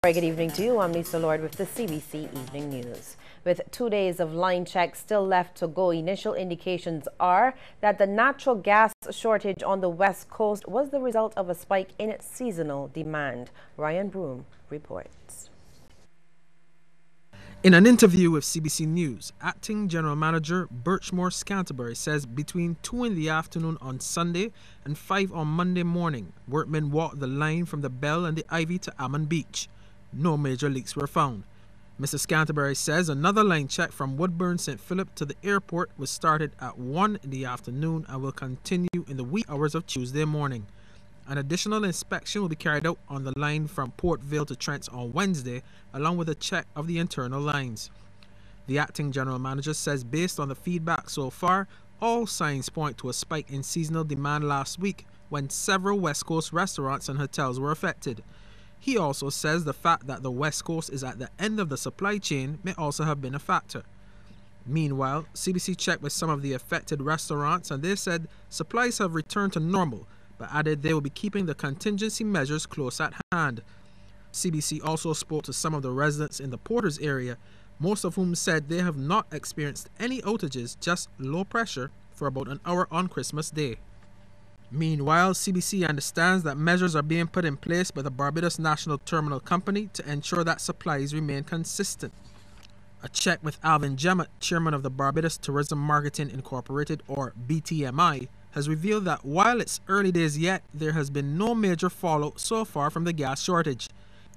Very good evening to you. I'm Lisa Lord with the CBC Evening News. With 2 days of line checks still left to go, initial indications are that the natural gas shortage on the West Coast was the result of a spike in seasonal demand. Ryan Broom reports. In an interview with CBC News, Acting General Manager Birchmore Scanterbury says between 2 in the afternoon on Sunday and 5 on Monday morning, workmen walked the line from the Bell and the Ivy to Ammon Beach. No major leaks were found. Mr. Scanterbury says another line check from Woodburn St. Philip to the airport was started at 1 in the afternoon and will continue in the wee hours of Tuesday morning. An additional inspection will be carried out on the line from Port Vale to Trent on Wednesday, along with a check of the internal lines. The acting general manager says based on the feedback so far, all signs point to a spike in seasonal demand last week when several West Coast restaurants and hotels were affected. He also says the fact that the West Coast is at the end of the supply chain may also have been a factor. Meanwhile, CBC checked with some of the affected restaurants and they said supplies have returned to normal, but added they will be keeping the contingency measures close at hand. CBC also spoke to some of the residents in the Porters area, most of whom said they have not experienced any outages, just low pressure for about an hour on Christmas Day. Meanwhile, CBC understands that measures are being put in place by the Barbados National Terminal Company to ensure that supplies remain consistent. A check with Alvin Jemmett, chairman of the Barbados Tourism Marketing Incorporated, or BTMI, has revealed that while it's early days yet, there has been no major fallout so far from the gas shortage.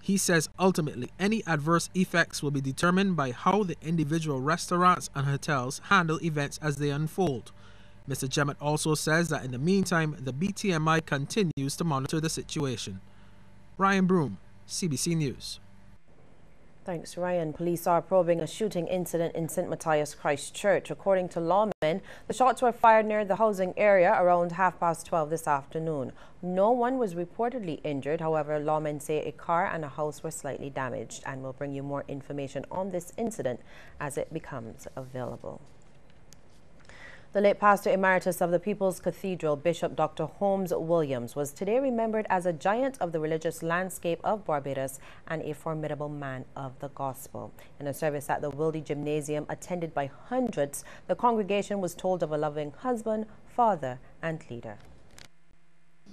He says ultimately any adverse effects will be determined by how the individual restaurants and hotels handle events as they unfold. Mr. Jemmett also says that in the meantime, the BTMI continues to monitor the situation. Ryan Broom, CBC News. Thanks, Ryan. Police are probing a shooting incident in St. Matthias Christchurch. According to lawmen, the shots were fired near the housing area around 12:30 this afternoon. No one was reportedly injured. However, lawmen say a car and a house were slightly damaged, and will bring you more information on this incident as it becomes available. The late pastor emeritus of the People's Cathedral, Bishop Dr. Holmes Williams, was today remembered as a giant of the religious landscape of Barbados and a formidable man of the gospel. In a service at the Wilde Gymnasium attended by hundreds, the congregation was told of a loving husband, father, and leader.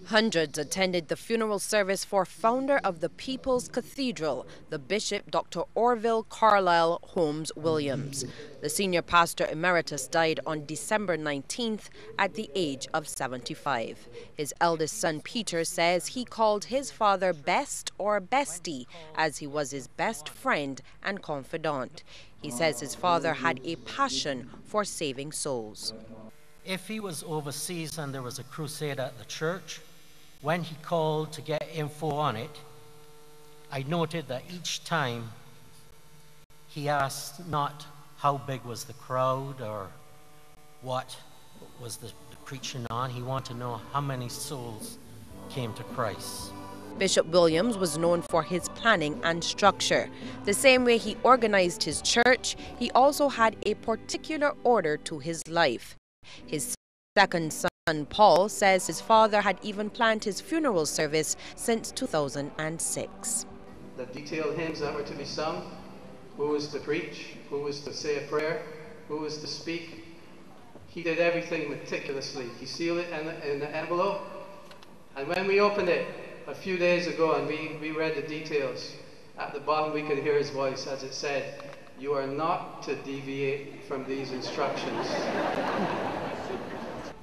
Hundreds attended the funeral service for founder of the People's Cathedral, the Bishop Dr. Orville Carlisle Holmes Williams. The senior pastor emeritus died on December 19th at the age of 75. His eldest son Peter says he called his father best or bestie, as he was his best friend and confidant. He says his father had a passion for saving souls. If he was overseas and there was a crusade at the church, when he called to get info on it, I noted that each time he asked not how big was the crowd or what was the preaching on. He wanted to know how many souls came to Christ. Bishop Williams was known for his planning and structure. The same way he organized his church, he also had a particular order to his life. His second son, Paul, says his father had even planned his funeral service since 2006. The detailed hymns that were to be sung, who was to preach, who was to say a prayer, who was to speak. He did everything meticulously. He sealed it in the envelope, and when we opened it a few days ago and we read the details, at the bottom we could hear his voice as it said, "You are not to deviate from these instructions."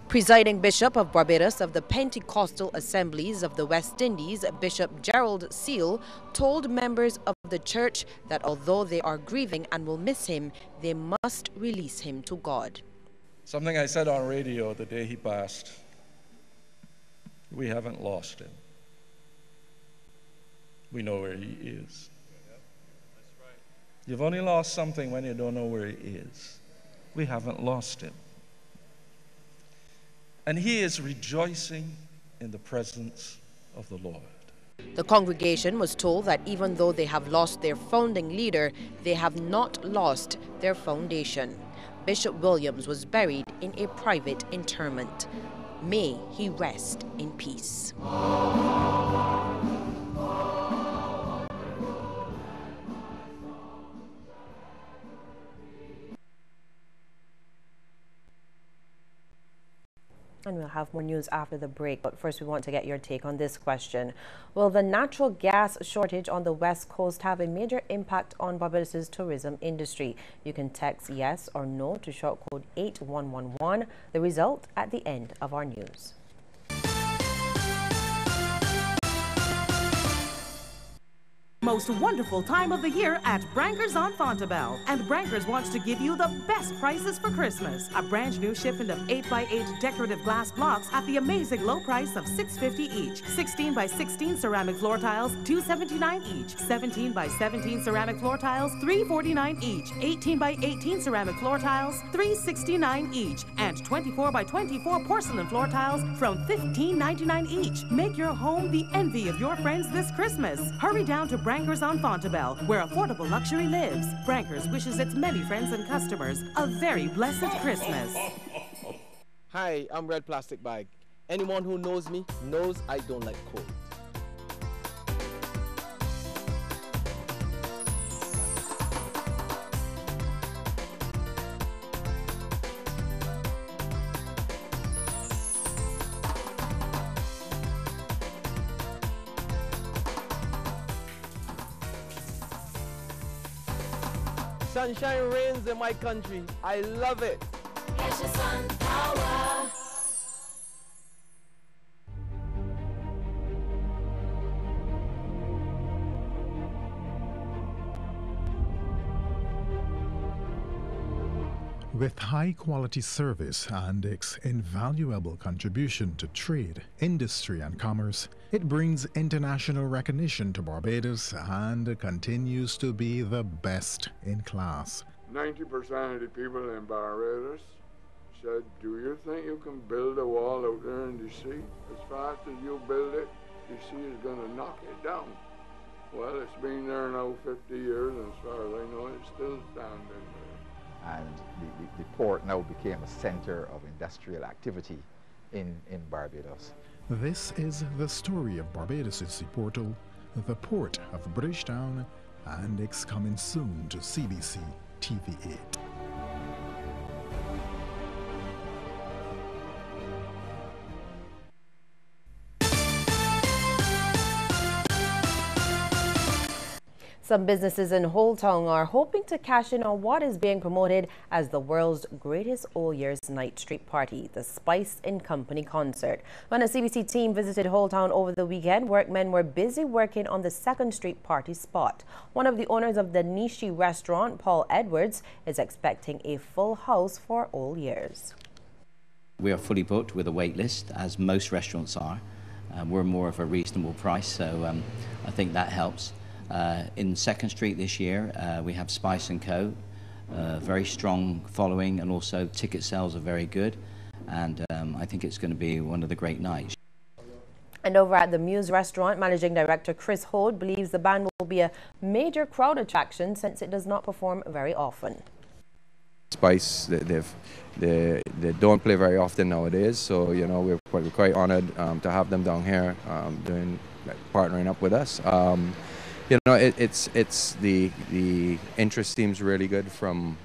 Presiding Bishop of Barbados of the Pentecostal Assemblies of the West Indies, Bishop Gerald Seal, told members of the church that although they are grieving and will miss him, they must release him to God. Something I said on radio the day he passed, we haven't lost him. We know where he is. You've only lost something when you don't know where he is. We haven't lost him. And he is rejoicing in the presence of the Lord. The congregation was told that even though they have lost their founding leader, they have not lost their foundation. Bishop Williams was buried in a private interment. May he rest in peace. And we'll have more news after the break, but first we want to get your take on this question. Will the natural gas shortage on the West Coast have a major impact on Barbados' tourism industry? You can text yes or no to short code 8111. The result at the end of our news. Most wonderful time of the year at Brankers on Fontebelle. And Brankers wants to give you the best prices for Christmas. A brand new shipment of 8x8 decorative glass blocks at the amazing low price of $6.50 each. 16x16 ceramic floor tiles, $2.79 each. 17x17 ceramic floor tiles, $3.49 each. 18x18 ceramic floor tiles, $3.69 each. And 24x24 porcelain floor tiles from $15.99 each. Make your home the envy of your friends this Christmas. Hurry down to Brankers on Fontebelle, where affordable luxury lives. Brankers wishes its many friends and customers a very blessed Christmas. Hi, I'm Red Plastic Bag. Anyone who knows me knows I don't like cold. Sunshine reigns in my country. I love it. It's your sun power. With high-quality service and its invaluable contribution to trade, industry and commerce, it brings international recognition to Barbados and continues to be the best in class. 90% of the people in Barbados said, do you think you can build a wall out there in the sea? As fast as you build it, the sea is going to knock it down. Well, it's been there now 50 years, and as far as I know, it's still standing there. And the port now became a center of industrial activity in Barbados. This is the story of Barbados' sea portal, the port of Bridgetown, and it's coming soon to CBC TV8. Some businesses in Old Town are hoping to cash in on what is being promoted as the world's greatest All Year's Night street party, the Spice & Company concert. When a CBC team visited Old Town over the weekend, workmen were busy working on the 2nd Street party spot. One of the owners of the Nishi restaurant, Paul Edwards, is expecting a full house for All Year's. We are fully booked with a wait list, as most restaurants are. We're more of a reasonable price, so I think that helps. In 2nd Street this year, we have Spice & Co. Very strong following, and also ticket sales are very good, and I think it's going to be one of the great nights. And over at the Muse restaurant, Managing Director Chris Hode believes the band will be a major crowd attraction since it does not perform very often. Spice, they don't play very often nowadays, so you know we're quite honoured to have them down here partnering up with us. You know, it's the interest seems really good from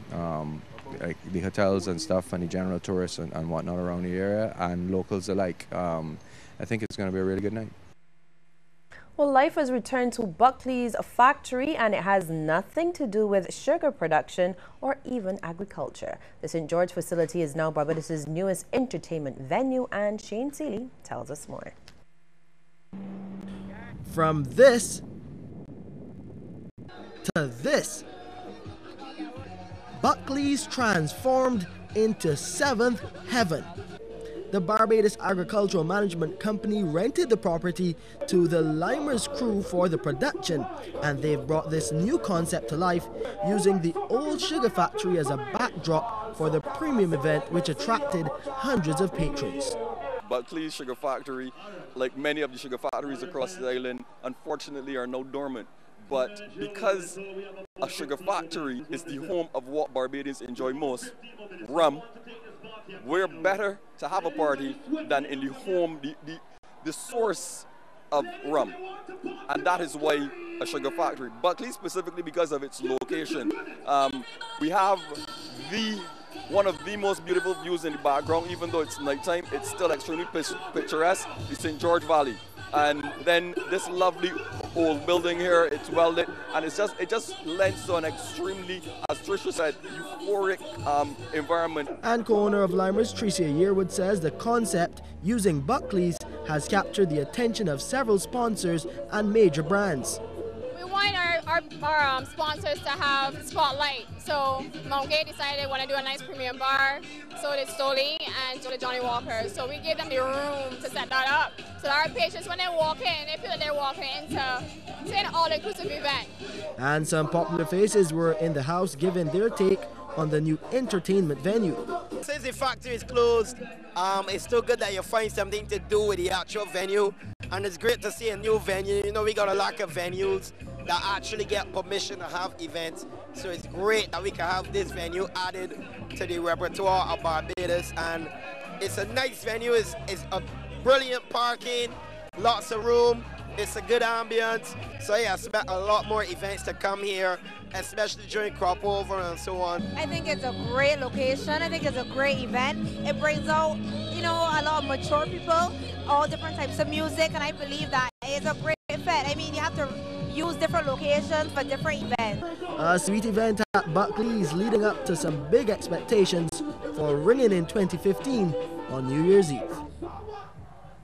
like the hotels and stuff, and the general tourists and whatnot around the area, and locals alike. I think it's going to be a really good night. Well, life has returned to Buckley's factory, and it has nothing to do with sugar production or even agriculture. The St. George facility is now Barbados' newest entertainment venue, and Shane Seeley tells us more. From this to this, Buckley's transformed into 7th heaven. The Barbados Agricultural Management Company rented the property to the Limers crew for the production, and they've brought this new concept to life using the old sugar factory as a backdrop for the premium event, which attracted hundreds of patrons. Buckley's Sugar Factory, like many of the sugar factories across the island, unfortunately are now dormant. But because a sugar factory is the home of what Barbadians enjoy most, rum, we're better to have a party than in the home, the source of rum. And that is why a sugar factory. Buckley specifically because of its location. We have the one of the most beautiful views in the background, even though it's nighttime, it's still extremely picturesque, the St. George Valley. And then this lovely old building here, it's well lit, and it just lends to an extremely, as Tricia said, euphoric environment. And co-owner of Limers, Tricia Yearwood, says the concept using Buckley's has captured the attention of several sponsors and major brands. We want our sponsors to have spotlight. So Mount Gay decided they want to do a nice premium bar. So did Stoli and so did Johnny Walker. So we gave them the room to set that up. So that our patrons, when they walk in, they feel that they're walking into an all-inclusive event. And some popular faces were in the house giving their take on the new entertainment venue. Since the factory is closed, it's still good that you find something to do with the actual venue. And it's great to see a new venue. You know, we got a lack of venues that actually get permission to have events. So it's great that we can have this venue added to the repertoire of Barbados. And it's a nice venue. It's a brilliant parking, lots of room. It's a good ambience. So yeah, I expect a lot more events to come here, especially during crop over and so on. I think it's a great location. I think it's a great event. It brings out, you know, a lot of mature people, all different types of music, and I believe that it's a great event. I mean, you have to use different locations for different events. A sweet event at Buckley's leading up to some big expectations for ringing in 2015 on New Year's Eve.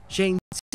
Shane